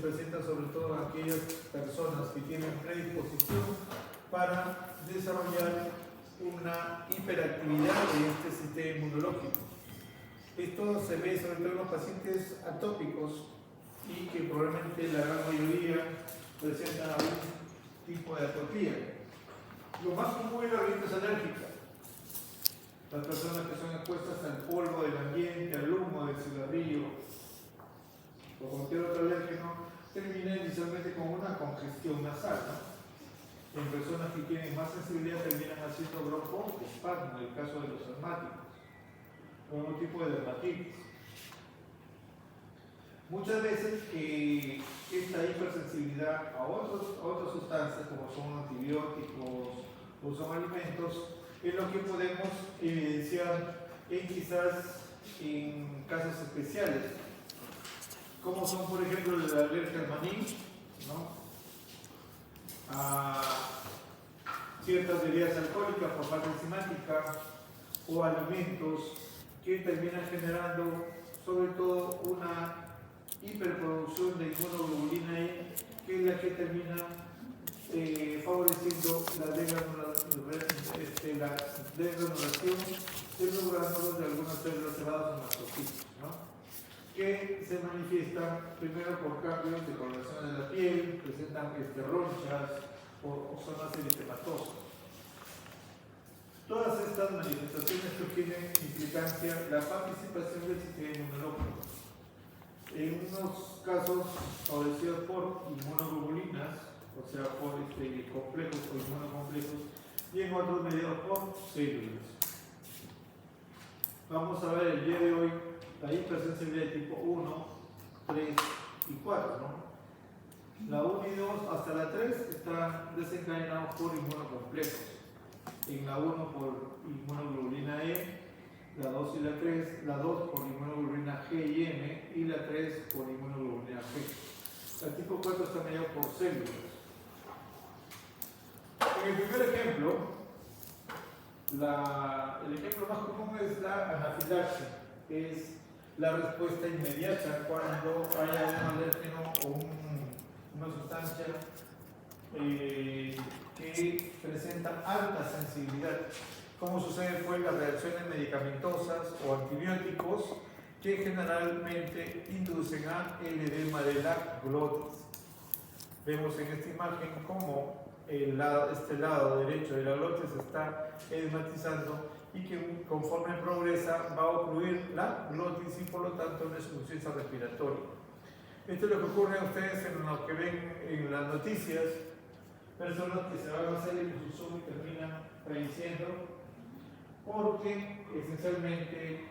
presenta sobre todo a aquellas personas que tienen predisposición para desarrollar una hiperactividad de este sistema inmunológico. Esto se ve sobre todo en los pacientes atópicos y que probablemente la gran mayoría presentan algún tipo de atopía. Lo más común es la rinitis alérgica. Las personas que son expuestas al polvo del ambiente, al humo del cigarrillo o cualquier otro alérgeno, termina inicialmente con una congestión nasal, ¿no? En personas que tienen más sensibilidad terminan haciendo broncoespasmo, en el caso de los asmáticos, o algún tipo de dermatitis. Muchas veces esta hipersensibilidad a otras sustancias, como son antibióticos o son alimentos, es lo que podemos evidenciar quizás en casos especiales, como son por ejemplo la alergia al maní, ¿no? A ciertas bebidas alcohólicas por falta enzimática o alimentos que terminan generando sobre todo una hiperproducción de inmunoglobulina E, que es la que termina favoreciendo la degranulación de los gránulos de algunas células cerradas o mastocitos, ¿no? Que se manifiestan primero por cambios de coloración de la piel, presentan ronchas o zonas eritematosas. Todas estas manifestaciones que tienen implicancia la participación del sistema inmunológico. En unos casos favorecidos por inmunoglobulinas, o sea, por complejos o inmunocomplejos, y en otros mediados por células. Vamos a ver el día de hoy la hipersensibilidad de tipo 1, 3 y 4, ¿no? La 1 y 2 hasta la 3 están desencadenados por inmunocomplejos. En la 1 por inmunoglobulina E, la 2 y la 3, la 2 por inmunoglobulina G y M y la 3 por inmunoglobulina G. El tipo 4 está mediado por células. En el primer ejemplo, el ejemplo más común es la anafilaxia, que es la respuesta inmediata cuando haya un alérgeno o una sustancia que presenta alta sensibilidad, como sucede con las reacciones medicamentosas o antibióticos que generalmente inducen a el edema de la glotis. Vemos en esta imagen cómo este lado derecho de la glotis está edematizando y que conforme progresa va a ocluir la glotis y por lo tanto una insuficiencia respiratoria. Esto es lo que ocurre a ustedes en lo que ven en las noticias, personas que se van a hacer el liposucción y terminan falleciendo porque esencialmente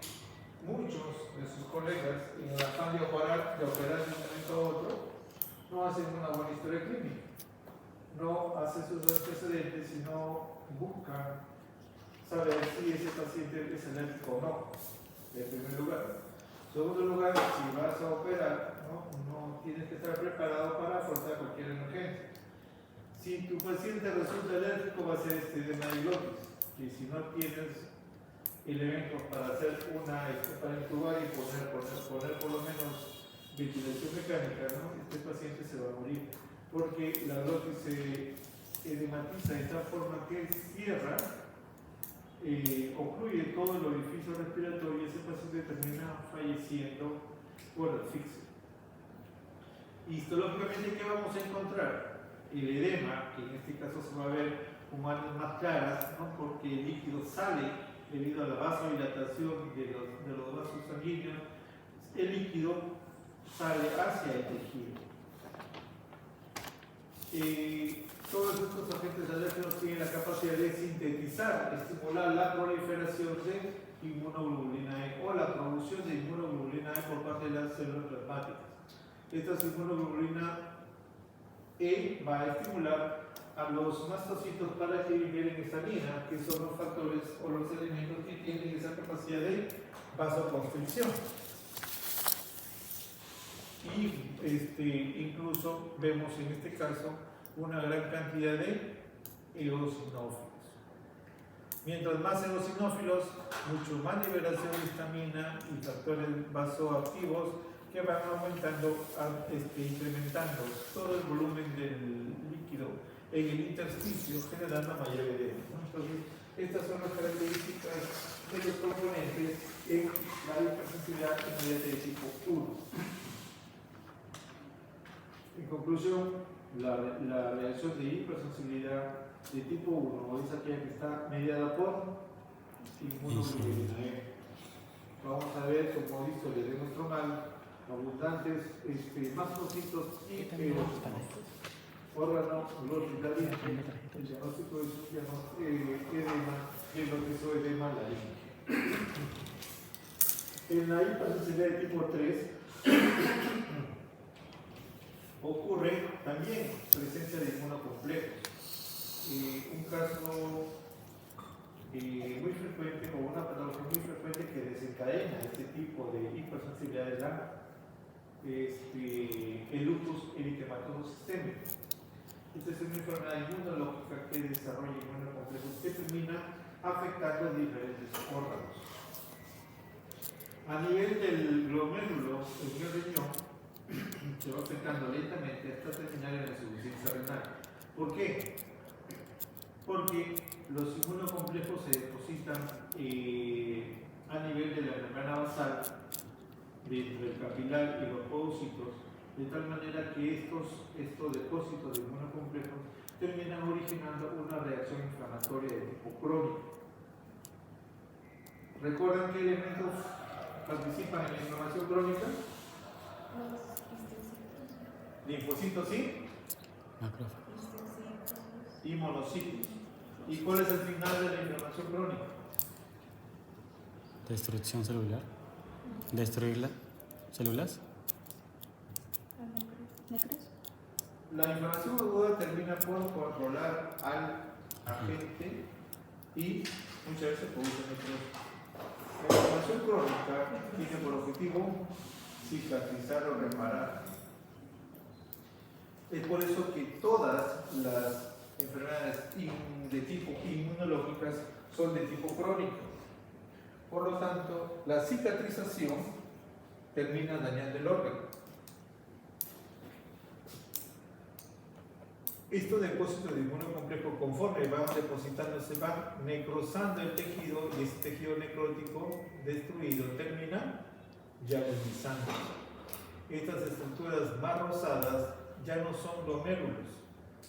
muchos de sus colegas en el afán de operar de un momento a otro no hacen una buena historia clínica, no hacen sus antecedentes y no buscan saber si ese paciente es alérgico o no, en primer lugar. En segundo lugar, si vas a operar, no tienes que estar preparado para afrontar cualquier emergencia. Si tu paciente resulta alérgico, va a ser edema de glotis, que si no tienes elementos para hacer para intubar y poner por lo menos ventilación mecánica, este paciente se va a morir, porque la glotis se edematiza de tal forma que cierra, ocluye todo el orificio respiratorio y ese paciente termina falleciendo por asfixia. Histológicamente, ¿qué vamos a encontrar? El edema, que en este caso se va a ver con manchas más claras, porque el líquido sale debido a la vasodilatación de los vasos sanguíneos, el líquido sale hacia el tejido. Todos estos agentes alérgenos tienen la capacidad de sintetizar, estimular la proliferación de inmunoglobulina E o la producción de inmunoglobulina E por parte de las células plasmáticas. Esta inmunoglobulina E va a estimular a los mastocitos para que liberen estamina, que son los factores o los elementos que tienen esa capacidad de vasoconstricción. Y incluso vemos en este caso una gran cantidad de eosinófilos. Mientras más eosinófilos, mucho más liberación de histamina y factores vasoactivos que van aumentando, incrementando todo el volumen del líquido en el intersticio, generando mayor edema, ¿no? Entonces, estas son las características de los componentes en la hipersensibilidad inmediata de tipo 1. En conclusión, la reacción de hipersensibilidad de tipo 1 es aquella que está mediada por inmunoglobulina E. Vamos a ver, como visto, de nuestro mal, abundantes, macrocitos y órgano glomerulariano. El diagnóstico es un edema, que es lo que es edema laríngeo. En la hipersensibilidad de tipo 3 ocurre también presencia de inmunocomplejos. Un caso muy frecuente o una patología muy frecuente que desencadena este tipo de hipersensibilidad de la el lupus eritematoso sistémico. Esta es una enfermedad inmunológica que desarrolla inmunocomplejos que termina afectando diferentes órganos. A nivel del glomérulo, el riñón se va afectando lentamente hasta terminar en la insuficiencia renal. ¿Por qué? Porque los inmunocomplejos se depositan a nivel de la membrana basal, entre el capilar y los podocitos, de tal manera que estos depósitos de inmunocomplejos terminan originando una reacción inflamatoria de tipo crónico. ¿Recuerdan qué elementos participan en la inflamación crónica? Linfocitos y y monocitos. ¿Y cuál es el final de la inflamación crónica? Destrucción celular. Destruir las células. La inflamación aguda termina por controlar al agente y muchas veces produce necrosis. La inflamación crónica tiene por objetivo cicatrizar o reparar. Es por eso que todas las enfermedades de tipo inmunológicas son de tipo crónico. Por lo tanto, la cicatrización termina dañando el órgano. Estos depósitos de inmunocomplejo, conforme van depositándose, van necrosando el tejido y ese tejido necrótico destruido termina yagunizando. Estas estructuras más rosadas ya no son glomérulos,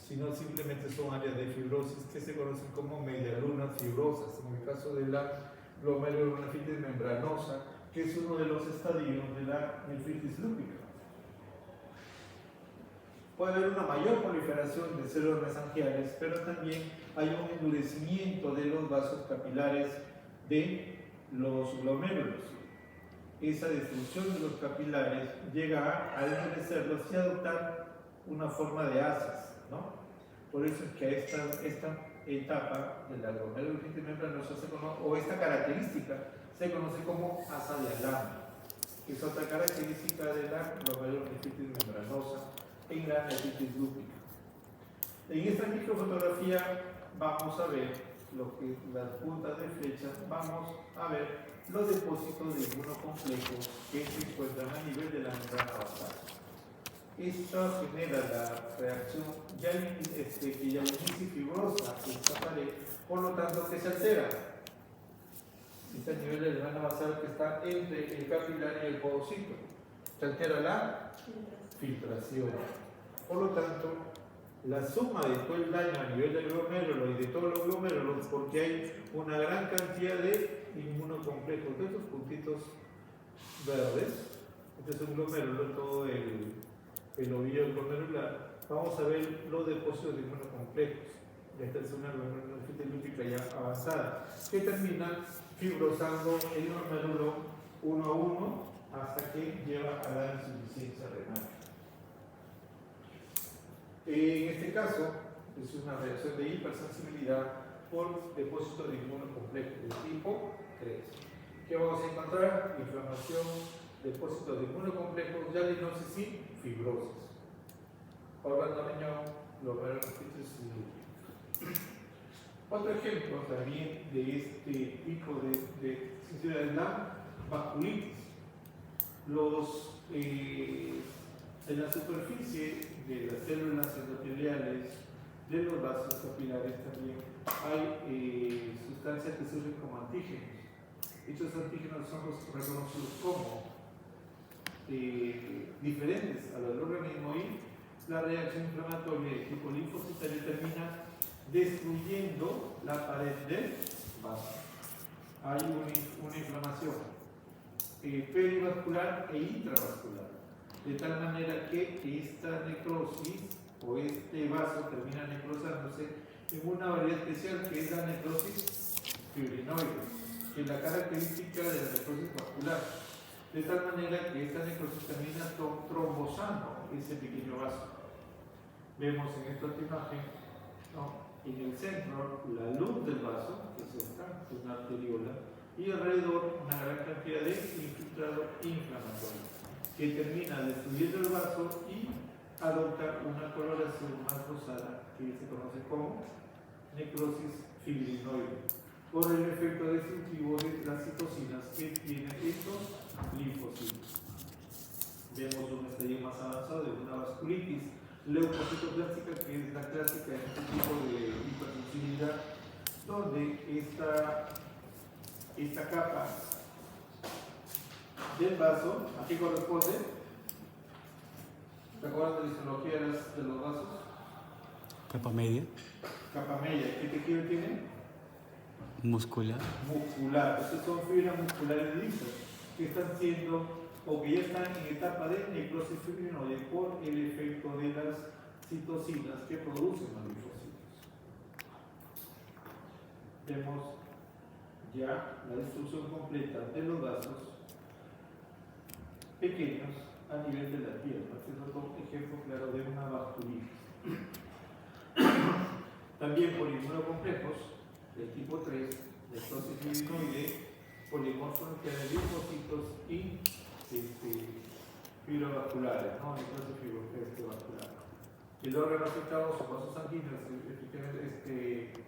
sino simplemente son áreas de fibrosis que se conocen como medialunas fibrosas, en el caso de la glomerulonefritis membranosa, que es uno de los estadios de la nefritis lúpica. Puede haber una mayor proliferación de células mesangiales, pero también hay un endurecimiento de los vasos capilares de los glomérulos. Esa destrucción de los capilares llega a endurecerlos y adoptar una forma de asas, ¿no? Por eso es que esta etapa de la glomerulonefritis membranosa o esta característica se conoce como asa de alambre, que es otra característica de la glomerulonefritis membranosa en la nefritis lúpica. En esta microfotografía vamos a ver las puntas de flecha, vamos a ver los depósitos de inmunocomplejos que se encuentran a nivel de la membrana basal. Esto genera la reacción fibrosa de esta pared, por lo tanto que se altera. Este nivel de la membrana basal que está entre el capilar y el podocito. Se altera la filtración. Por lo tanto, la suma de todo el daño a nivel del glomérulo y de todos los glomérulos, porque hay una gran cantidad de inmunocomplejos, de estos puntitos verdes, este es un glomérulo, todo el ovillo glomerular, vamos a ver los depósitos de inmunocomplejos. Esta es una glomerulonefritis lúpica ya avanzada, que termina fibrosando el glomérulo uno a uno hasta que lleva a la insuficiencia renal. En este caso, es una reacción de hipersensibilidad por depósito de inmunocomplejo de tipo 3. ¿Qué vamos a encontrar? Inflamación, depósito de inmunocomplejos, diagnosis y fibrosis. Órgano riñón, glomerulonefritis lúpica. Otro ejemplo también de este tipo de sensibilidad es la vasculitis. Los en la superficie de las células endoteliales de los vasos capilares también hay sustancias que sirven como antígenos. Estos antígenos son reconocidos como diferentes a los del organismo y la reacción inflamatoria de tipo linfocitario termina destruyendo la pared del vaso. Hay una inflamación perivascular e intravascular, de tal manera que esta necrosis o este vaso termina necrosándose en una variedad especial que es la necrosis fibrinoide, que es la característica de la necrosis vascular, de tal manera que esta necrosis termina trombosando ese pequeño vaso. Vemos en esta otra imagen, ¿no?, en el centro la luz del vaso, que es esta, una arteriola, y alrededor una gran cantidad de infiltrado inflamatorio, que termina destruyendo el vaso y adopta una coloración más rosada que se conoce como necrosis fibrinoide, por el efecto destructivo de las citocinas que tienen estos linfocitos. Vemos un estadio más avanzado de una vasculitis leucocitoplástica, que es la clásica en este tipo de hipersensibilidad, donde esta capa del vaso, ¿a qué corresponde? ¿Te acuerdas de la histología de los vasos? Capa media. Capa media, ¿qué tejido tiene? Muscular. Muscular. Estas son fibras musculares lisas que están siendo o que ya están en etapa de necrosis fibrinoide por el efecto de las citocinas que producen los linfocitos. Vemos ya la destrucción completa de los vasos pequeños a nivel de la pierna. Este es otro ejemplo claro de una vasculitis. También por inmunocomplejos del tipo 3, necrosis fibrinoide, polimorfos de linfocitos y fibrovasculares, ¿no? Necrosis fibrovascular. El órgano afectado son vasos sanguíneos,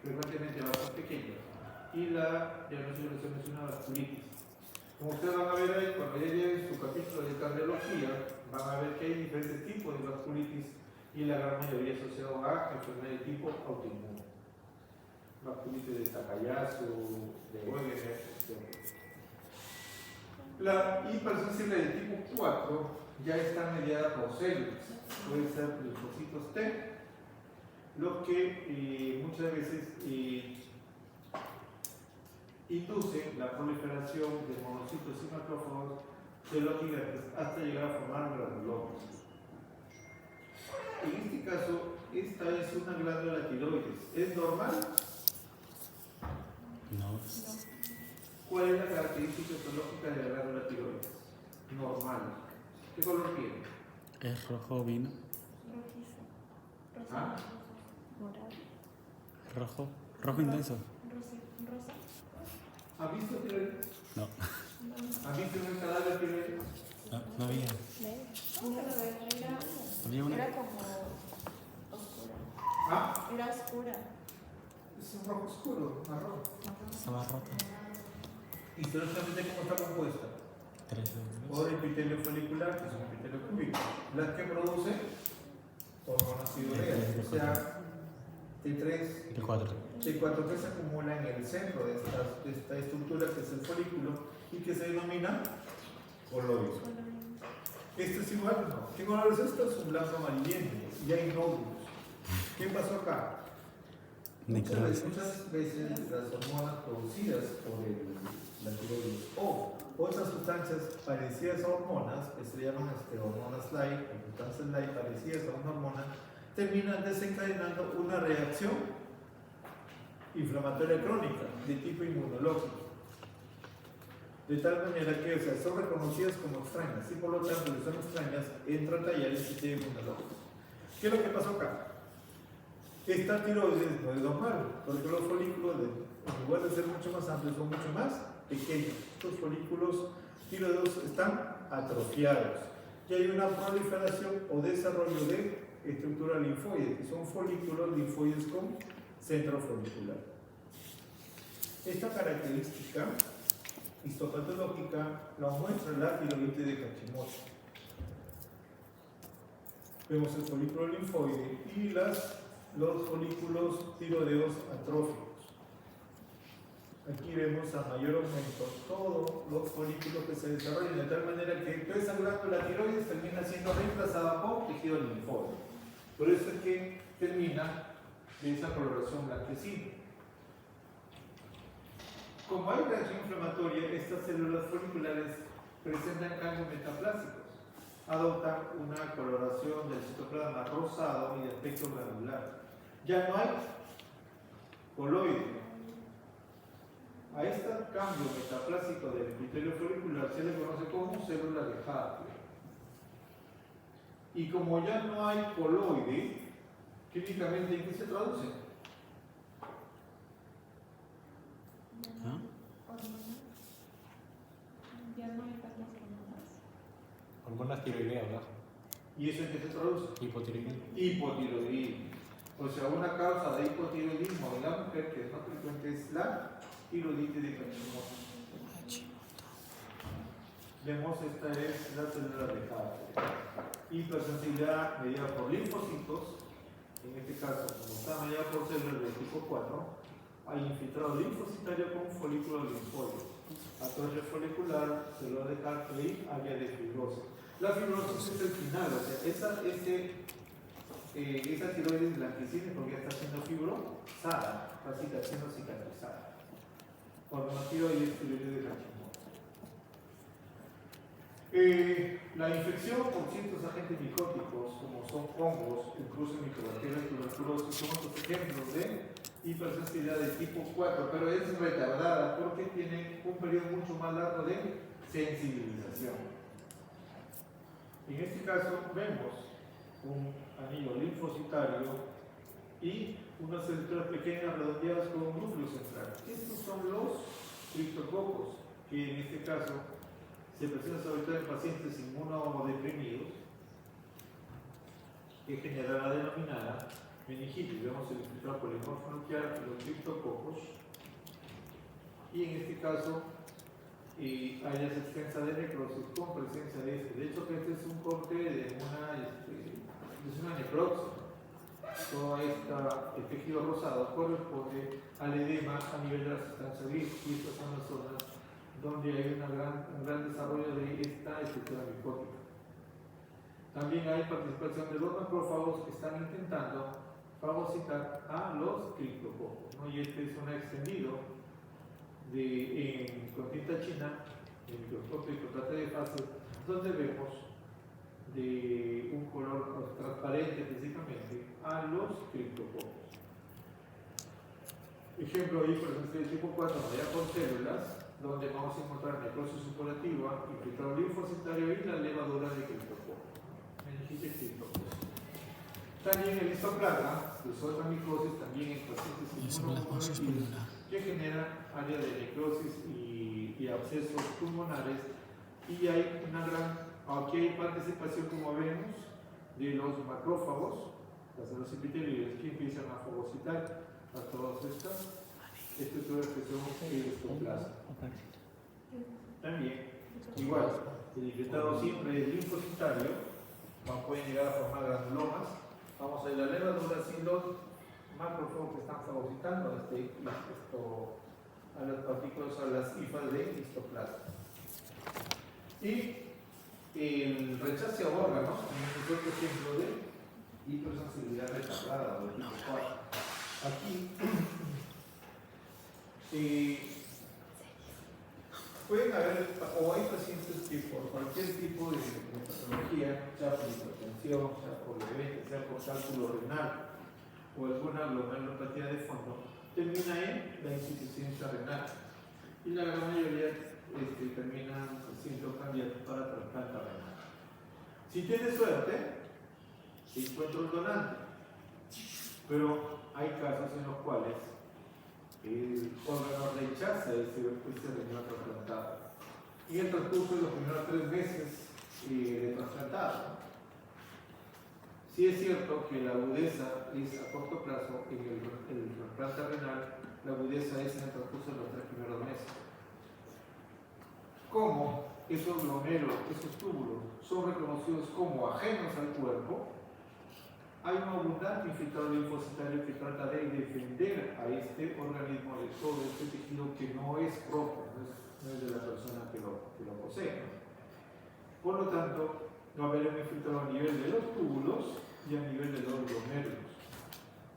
frecuentemente vasos pequeños, y la diagnóstico es una vasculitis. Como ustedes van a ver ahí, cuando llegue su capítulo de cardiología, van a ver que hay diferentes tipos de vasculitis y la gran mayoría asociado a enfermedad de tipo autoinmune. Vasculitis de Takayasu, de Wegener, etc. La hipersensible de tipo 4 ya está mediada por células, pueden ser linfocitos T, lo que muchas veces induce la proliferación de monocitos y macrófagos celulogíacos hasta llegar a formar granulomas. En este caso, esta es una glándula tiroides. ¿Es normal? No. ¿Cuál es la característica histológica de la glándula tiroides? Normal. ¿Qué color tiene? Es rojo vino. Rojizo. ¿Ah? Morado. Rojo intenso. Rosa. ¿Ha visto tiroides? No. ¿Ha visto un cadáver tiroides? No había. Nunca lo veo. Había una. Era como oscura. ¿Ah? Era oscura. Es un rojo oscuro, marrón. Estaba rota. Histológicamente, ¿cómo está compuesta? 3 Por epitelio folicular, que es un epitelio cúbico. Las que produce hormonas tiroideas, o sea, T3, T4. T4 que se acumula en el centro de esta estructura que es el folículo y que se denomina coloide. ¿Esto es igual? No. ¿Qué color es esto? Es un blanco amarillento y hay nódulos. ¿Qué pasó acá? Muchas veces las hormonas producidas por la tiroides o otras sustancias parecidas a hormonas, que se llaman hormonas light, o sustancias light parecidas a una hormona, terminan desencadenando una reacción inflamatoria crónica de tipo inmunológico. De tal manera que, o sea, son reconocidas como extrañas y por lo tanto, si son extrañas, entran a tallar el sistema inmunológico. ¿Qué es lo que pasó acá? Esta tiroides no es normal, porque los folículos, en lugar de ser mucho más amplios, son mucho más pequeños. Estos folículos tiroideos están atrofiados y hay una proliferación o desarrollo de estructura linfoide, que son folículos linfoides con centro folicular. Esta característica histopatológica la muestra la tiroides de Hashimoto. Vemos el folículo linfoide y los folículos tiroideos atróficos. Aquí vemos a mayor aumento todos los folículos que se desarrollan de tal manera que toda esa glándula tiroides termina siendo reemplazada por tejido linfóide. Por eso es que termina de esa coloración blanquecina. Como hay reacción inflamatoria, estas células foliculares presentan cambios metaplásicos. Adoptan una coloración del citoplasma rosado y de aspecto granular. Ya no hay coloide. A este cambio metaplásico del epitelio folicular se le conoce como célula de Hartley. Y como ya no hay coloide, químicamente, ¿en qué se traduce? ¿Ah? Ya no hay tantas hormonas. Hormonas tiroideas, ¿verdad? ¿Y eso en qué se traduce? Hipotiroidismo. Hipotiroidismo. O sea, una causa de hipotiroidismo de la mujer que es más frecuente es la tiroiditis de Hashimoto. Vemos, esta es la célula de Hartley. Hipersensibilidad medida por linfocitos. En este caso, como está medida por células de tipo 4, hay infiltrado linfocitario con folículo linfóide, atrofia folicular, célula de Hartley, área de fibrosis. La fibrosis es el final, o sea, esa tiroides blanquecina porque ya está siendo fibrosada, está siendo cicatrizada. Cuando la tiroides de Hashimoto. La infección por ciertos agentes micóticos, como son hongos, incluso micobacterias, tuberculosis, son otros ejemplos de hipersensibilidad de tipo 4, pero es retardada porque tiene un periodo mucho más largo de sensibilización. En este caso vemos un anillo linfocitario y unas células pequeñas redondeadas con un núcleo central. Estos son los criptococos, que en este caso se presentan sobre todo en pacientes inmunodeprimidos, que generan la denominada meningitis. Vemos el infiltrado polimorfo nuclear y los criptococos, y en este caso hay áreas extensas de necrosis con presencia de este. De hecho, que este es un corte de una necropsia. Todo el tejido rosado corresponde al edema a nivel de la sustancia gris, y estas son las zonas donde hay un gran desarrollo de esta estructura micótica. También hay participación de los macrófagos que están intentando fagocitar a los criptococos, ¿no? Y este es un extendido con tinta china, en microscopio y contraste de fases, donde vemos de un color transparente físicamente a los criptococos. Ejemplo de hipersensibilidad tipo 4 medida por células, donde vamos a encontrar necrosis supurativa, infiltrado linfocitario y la levadura de criptococos. Meningitis criptococos. También el histoplasma, los otros micosis, también en pacientes inmunocomprometidos, que generan área de necrosis y abscesos pulmonares, y hay aquí hay participación, como vemos, de los macrófagos, las células epitelioides, que empiezan a fagocitar a todas estas estructuras que son el histoplasma. También, igual, el infiltrado siempre es linfocitario, pueden llegar a formar granulomas. Vamos a ir a la levadura sin los macrófagos que están fagocitando a las partículas, a las hifas de histoplasma. Y el rechazo a órganos es otro ejemplo de hipersensibilidad retardada o de tipo 4. Aquí pueden haber, o hay pacientes que por cualquier tipo de patología, sea por hipertensión, sea por diabetes, sea por cálculo renal o alguna glomerulopatía de fondo, termina en la insuficiencia renal. Y la gran mayoría terminan siendo candidatos para trasplante renal. Si tienes suerte, se encuentra un donante, pero hay casos en los cuales el órgano rechaza ese riñón trasplantado. Y el transcurso de los primeros 3 meses de trasplantado, sí es cierto que la agudeza es a corto plazo. En el trasplante renal, la agudeza es en el transcurso de los 3 primeros meses. Como esos glomérulos, esos túbulos, son reconocidos como ajenos al cuerpo, hay un abundante infiltrado linfocitario que trata de defender a este organismo de todo este tejido que no es propio, no es de la persona que lo posee, ¿no? Por lo tanto, va a haber un infiltrado a nivel de los túbulos y a nivel de los glomérulos.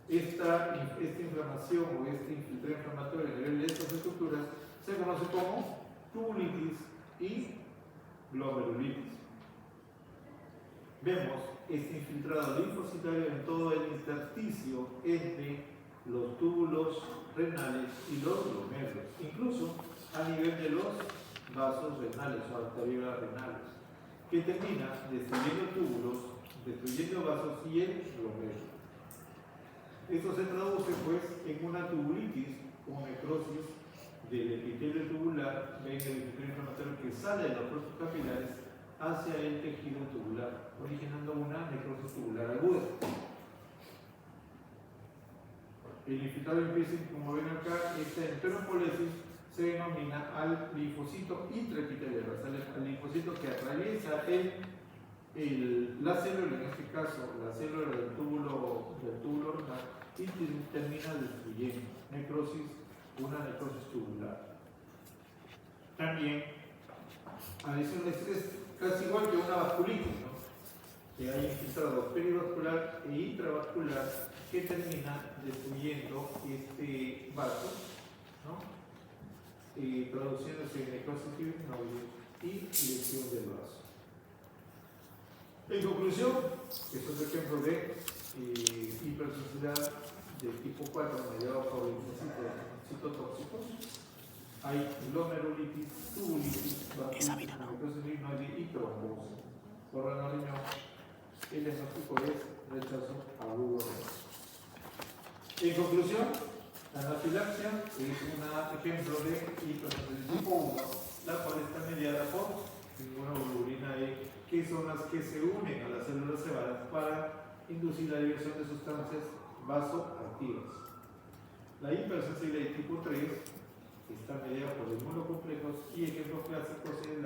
Esta inflamación o este infiltrado inflamatorio a nivel de estas estructuras se conoce como tubulitis y glomerulitis. Vemos este infiltrado linfocitario en todo el intersticio entre los túbulos renales y los glomérulos, incluso a nivel de los vasos renales o arteriolas renales, que termina destruyendo túbulos, destruyendo vasos y el glomérulo. Esto se traduce pues en una tubulitis o necrosis del epitelio tubular, ven el epitelio inflamatorio que sale de los procesos capilares hacia el tejido tubular, originando una necrosis tubular aguda. El infiltrado empieza, como ven acá, esta enteropolesis se denomina al linfocito intraepitelial, o sea, al linfocito que atraviesa la célula, en este caso la célula del túbulo renal, y termina destruyendo una necrosis tubular. También, es casi igual que una vasculitis, ¿no? Que hay infiltrado perivascular e intravascular que termina destruyendo este vaso, ¿no? Produciéndose necrosis fibrinoide y lesión del vaso. En conclusión, este es otro ejemplo de hipersensibilidad del tipo 4 mediado por linfocitos citotóxicos. Hay glomerulitis, tubulitis, vasculitis, necrosis fibrinoide y trombosis. Por la riñón, el diagnóstico es rechazo agudo renal. En conclusión, la anafilaxia es un ejemplo de hipersensibilidad tipo 1, la cual está mediada por inmunoglobulina E, que son las que se unen a las células cebadas para inducir la liberación de sustancias vasoactivas. La hipersensibilidad tipo 3 está mediada por inmunocomplejos y ejemplos clásicos en la